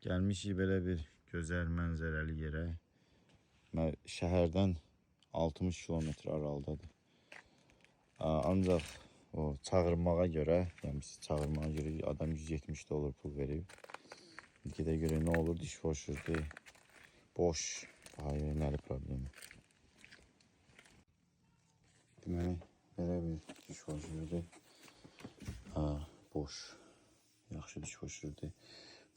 Gəlmişik belə bir gözəl mənzərəli yerə. Şəhərdən 60 kilometr aralıdadır. Ancaq o çağırmağa görə, yəni biz çağırmağa görə adam 170 dollar pul verib. Gedə görə nə olur? Dishwasher'dır. Boş. Hayır, nəli problemi. Deməli, belə bir dishwasher'dır. Boş. Yaxşı dishwasher'dır.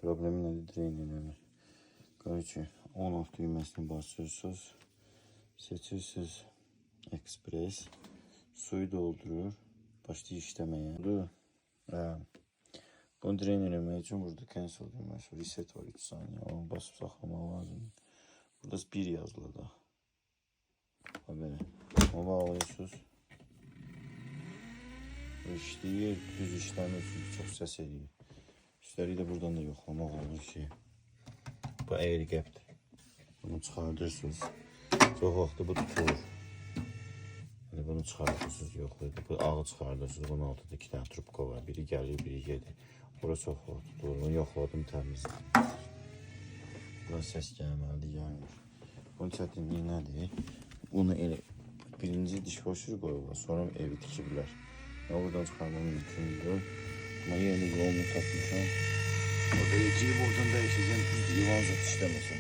Problemi nədir? Drain eləmir. Qarıcı, on-off düyməsini basıyorsunuz. Seçirsiniz Express. Suyu doldurur. Başlayır işləməyə. Bunu drain eləmək üçün burada cancel düyməsi, reset var 3 saniyə. Onu basıb saxlamaq lazımdır. Burada 1 yazılı da. Belə. Onu bağlıyorsunuz. Bu işləyir, düz işləmir çünki çox səs edir. Üstəlik də buradan da yoxlamaq olur ki, bu air gapdir. Bunu çıxardırsınız. Çox vaxtı bu tutur. Bunu çıxardırsınız, yoxlayır. Bu ağı çıxardırsınız. Bunun altında 2 dənə trubka var. Biri gəlir, biri gedir. Bura çox vaxt tutur. Bunu yoxladım, təmizdir. Bura səs gəlməlidir, gəlmir. Bunun çətinliyi nədir? Bunu elə birinci dishwasher qoyurlar, sonra evi tikiblər. Buradan çıxarmam mümkündür. Ama yeni yolunu tapmışam. O dereceyi buradan değişeceğim. Divan zat işlemesin.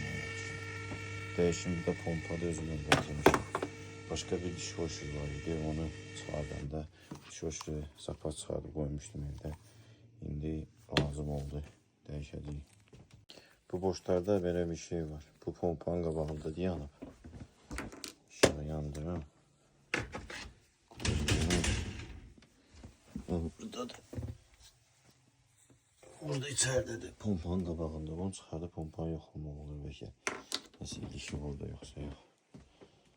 Değişim bir de pompada özümden getirmişim. Başka bir dishwasher var idi. Onu çıxardanda dishwasher'ı sapa çıxarıb koymuştum evde. İndi lazım oldu. Değişəcəyik. Bu boşlarda belə bir şey var. Bu pompanın qabağında yanıb. Şöyle yandırım. Buradadır. Burada içəridə pompanın qabağında. Bunu çıxarda pompanı yoxlamaq olur bəlkə. Nəsə ilişi burada yoxsa yox.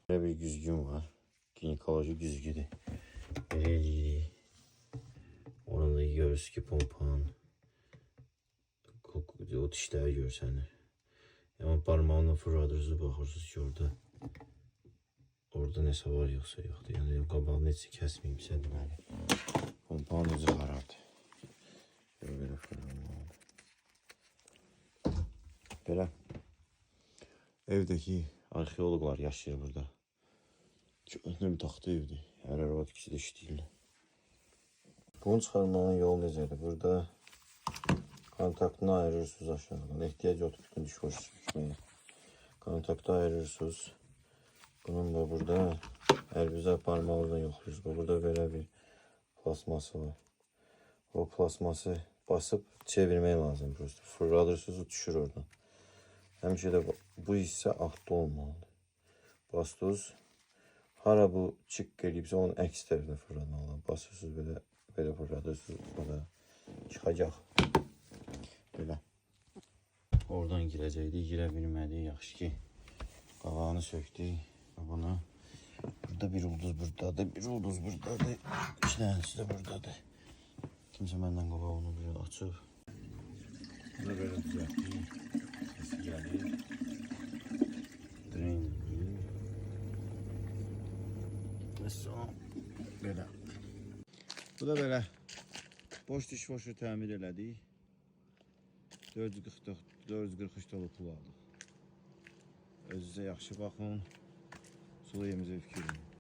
Belə bir güzgün var. Ginekoloji güzgüdür. Belə eləyirik. Orada görürsünüz ki pompanın o dişləri görsənir. Amma parmağınla fırladırsınız, baxırsınız ki orada nəsə var yoxsa yoxdur. Yəni qabağını heç kəsməyibsə deməli. Pompanın özü xarabdır. Böyle fırlanmalı. Belə. Evdeki arxeologlar yaşayır burada. Köhnə bir taxta evdir. Hər arvad ikisi də işləyirlər. Bunu çıxarmağın yolu necədir? Burada kontaktını ayırırsınız aşağıdan. Ehtiyac yoxdur bütün dishwasher çəkməyə. Kontaktı ayırırsınız. Bunun da burada əlbizə parmağınızla yoxlayırsınız. Burada belə bir plasması var. O plasması basıp çevirmək lazım. Fırladırsınız, düşür oradan. Həmişə də bu hissə altda olmalıdır. Bastınız. Hara bu çık gəlibsə onun əks tərəfinə fırlatmalı. Basırsınız belə fırladırsınız. Burada çıxacaq. Belə. Oradan girəcəkdik. Girə bilmədik. Yaxşı ki qavağını söktük. Bunu burada bir ulduz buradadır. Bir ulduz buradadır. İki dənəsi də buradadır. Kimsə məndən qabağını buraya açıb. Bunu belə düzəltdik. Səsi gəlir. Drain edir. Və son belə. Bu da belə. Boş dishwasher təmir elədik. 443 dollar pul aldıq. Özünüzə yaxşı baxın. Suluyumuza fikir verin.